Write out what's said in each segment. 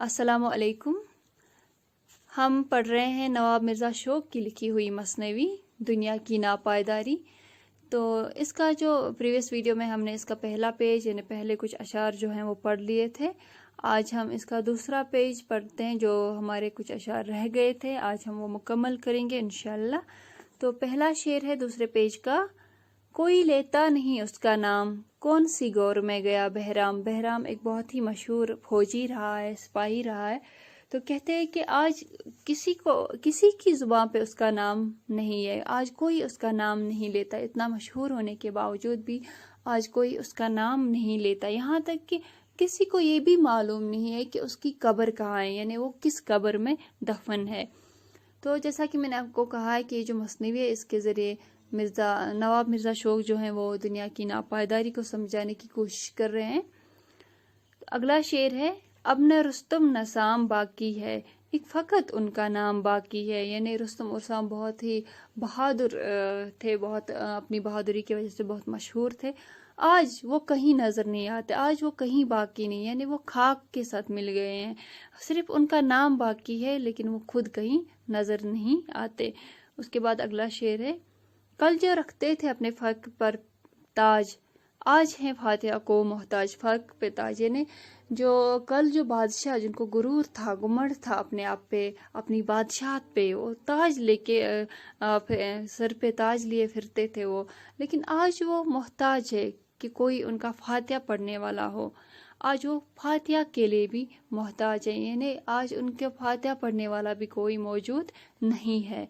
अस्सलामु अलैकुम। हम पढ़ रहे हैं नवाब मिर्ज़ा शौक़ की लिखी हुई मसनवी दुनिया की नापायदारी। तो इसका जो प्रीवियस वीडियो में हमने इसका पहला पेज यानी पहले कुछ अशार जो हैं वो पढ़ लिए थे। आज हम इसका दूसरा पेज पढ़ते हैं, जो हमारे कुछ अशार रह गए थे। आज हम वो मुकम्मल करेंगे इंशाअल्लाह। तो पहला शेर है दूसरे पेज का। कोई लेता नहीं उसका नाम, कौन सी गौर में गया बहराम। बहराम एक बहुत ही मशहूर फौजी रहा है, सिपाही रहा है। तो कहते हैं कि आज किसी की जुबान पे उसका नाम नहीं है, आज कोई उसका नाम नहीं लेता। इतना मशहूर होने के बावजूद भी आज कोई उसका नाम नहीं लेता। यहाँ तक कि किसी को ये भी मालूम नहीं है कि उसकी कब्र कहाँ है, यानी वो किस कब्र में दफन है। तो जैसा कि मैंने आपको कहा है कि ये जो मसनवी है, इसके ज़रिए नवाब मिर्ज़ा शौक़ जो हैं वो दुनिया की नापायदारी को समझाने की कोशिश कर रहे हैं। अगला शेर है, अब न रुस्तम न साम बाकी है, एक फ़कत उनका नाम बाकी है। यानी रुस्तम और साम बहुत ही बहादुर थे, बहुत अपनी बहादुरी की वजह से बहुत मशहूर थे। आज वो कहीं नज़र नहीं आते, आज वो कहीं बाकी नहीं, यानी वो खाक के साथ मिल गए हैं। सिर्फ उनका नाम बाकी है, लेकिन वो खुद कहीं नज़र नहीं आते। उसके बाद अगला शेर है, कल जो रखते थे अपने फ़र्क पर ताज, आज हैं फातिहा को मोहताज। फ़र्क पे ताज यानी जो कल जो बादशाह जिनको गुरूर था, गुमंड था अपने आप पे, अपनी बादशाहत पे, वो ताज लेके सर पे ताज लिए फिरते थे वो। लेकिन आज वो मोहताज है कि कोई उनका फातिहा पढ़ने वाला हो। आज वो फातिहा के लिए भी मोहताज है, यानी आज उनके फातिहा पढ़ने वाला भी कोई मौजूद नहीं है।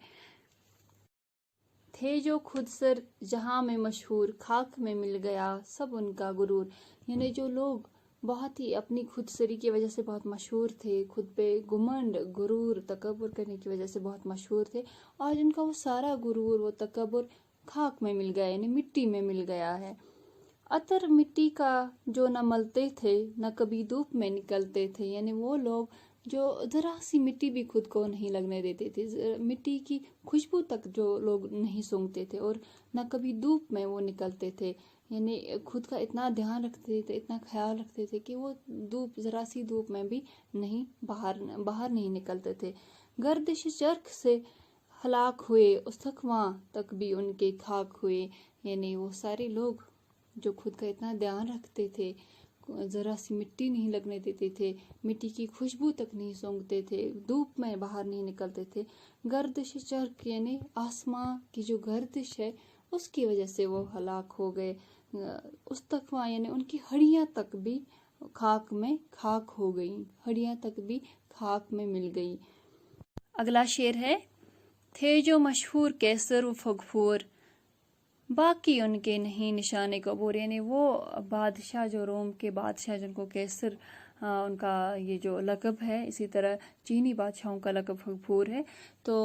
थे जो खुद सर जहां में मशहूर, खाक में मिल गया सब उनका गुरूर। यानी जो लोग बहुत ही अपनी खुदसरी की वजह से बहुत मशहूर थे, खुद पे गुमंड, गुरूर, तकब्बुर करने की वजह से बहुत मशहूर थे, आज उनका वो सारा गुरूर, वो तकब्बुर खाक में मिल गया, यानी मिट्टी में मिल गया है। अतर मिट्टी का जो न मलते थे, न कभी धूप में निकलते थे। यानी वो लोग जो ज़रा सी मिट्टी भी खुद को नहीं लगने देते थे, मिट्टी की खुशबू तक जो लोग नहीं सूंघते थे, और न कभी धूप में वो निकलते थे। यानी खुद का इतना ध्यान रखते थे, इतना ख्याल रखते थे कि वो धूप, ज़रा सी धूप में भी नहीं बाहर नहीं निकलते थे। गर्दिश चरख से हलाक हुए, उस थकवा तक भी उनके खाक हुए। यानी वो सारे लोग जो खुद का इतना ध्यान रखते थे, ज़रा सी मिट्टी नहीं लगने देते थे, मिट्टी की खुशबू तक नहीं सूंघते थे, धूप में बाहर नहीं निकलते थे। गर्दिश चरख यानी आसमां की जो गर्दिश है, उसकी वजह से वो हलाक हो गए। उस तकवा यानी उनकी हड्डियां तक भी खाक हो गई, हड्डियां तक भी खाक में मिल गई। अगला शेर है, थे जो मशहूर कैसर व फगफूर, बाकी उनके नहीं निशाने कबूर। यानी वो बादशाह, जो रोम के बादशाह जिनको कैसर उनका ये जो लक़ब है, इसी तरह चीनी बादशाहों का लक़ब फगफूर है। तो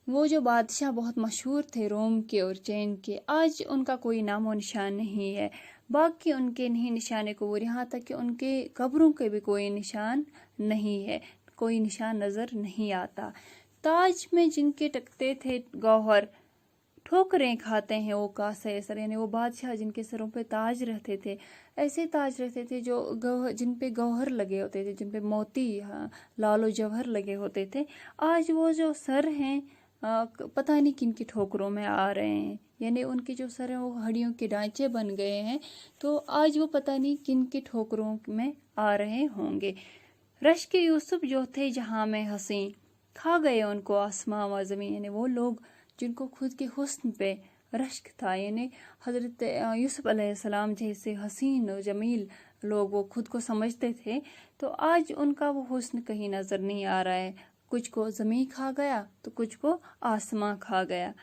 वो जो बादशाह बहुत मशहूर थे रोम के और चीन के, आज उनका कोई नामो निशान नहीं है। बाकी उनके नहीं निशाने कबूर, यहाँ तक कि उनके कब्रों के भी कोई निशान नहीं है, कोई निशान नज़र नहीं आता। ताज में जिनके टकते थे गौहर, ठोकरें खाते हैं वो कासे सर। यानी वो बादशाह जिनके सरों पे ताज रहते थे, ऐसे ताज रहते थे जो जिन पे गौहर लगे होते थे, जिन पे मोती, लालो जवहर लगे होते थे। आज वो जो सर हैं पता नहीं किन की ठोकरों में आ रहे हैं। यानी उनके जो सर हैं वो हड्डियों के ढांचे बन गए हैं, तो आज वो पता नहीं किन की ठोकरों में आ रहे होंगे। रश्क यूसुफ जो थे जहां में हंसी, खा गए उनको आसमां व ज़मीन। यानी वो लोग जिनको खुद के हुस्न पे रश्क था, यानी हज़रत यूसुफ अलैहिस्सलाम जैसे हसीन और जमील लोग वो खुद को समझते थे, तो आज उनका वो हुस्न कहीं नज़र नहीं आ रहा है। कुछ को ज़मीन खा गया तो कुछ को आसमां खा गया।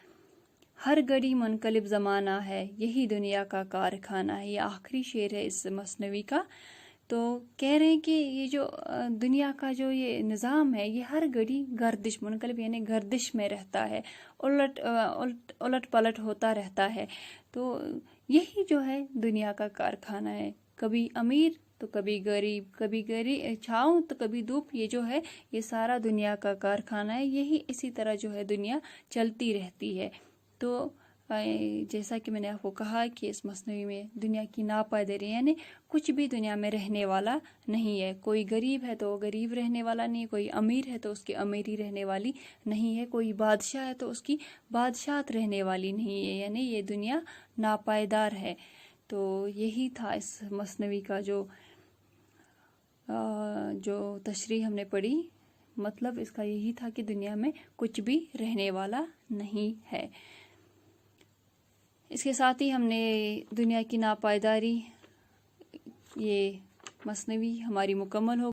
हर घड़ी मुनकलिब ज़माना है, यही दुनिया का कारखाना है। ये आखिरी शेर है इस मसनवी का। तो कह रहे हैं कि ये जो दुनिया का जो ये निज़ाम है, ये हर घड़ी गर्दिश, मुनकलिब यानी गर्दिश में रहता है, उलट पलट होता रहता है। तो यही जो है दुनिया का कारखाना है, कभी अमीर तो कभी गरीब छाँव तो कभी धूप। ये जो है ये सारा दुनिया का कारखाना है, यही इसी तरह जो है दुनिया चलती रहती है। तो جیسا کہ میں نے آپ کو کہا کہ اس مثنوی میں دنیا کی ناپائیداری، یعنی کچھ بھی دنیا میں رہنے والا نہیں ہے. کوئی غریب ہے تو غریب رہنے والا نہیں ہے، کوئی امیر ہے تو اس کی امیری رہنے والی نہیں ہے، کوئی بادشاہ ہے تو اس کی بادشاہت رہنے والی نہیں ہے، یعنی یہ دنیا ناپائیدار ہے. تو یہی تھا اس مثنوی کا جو تشریح ہم نے پڑھی. مطلب اس کا یہی تھا کہ دنیا میں کچھ بھی رہنے والا نہیں ہے. اس کے ساتھ ہی ہم نے دنیا کی ناپائیداری یہ مثنوی ہماری مکمل ہو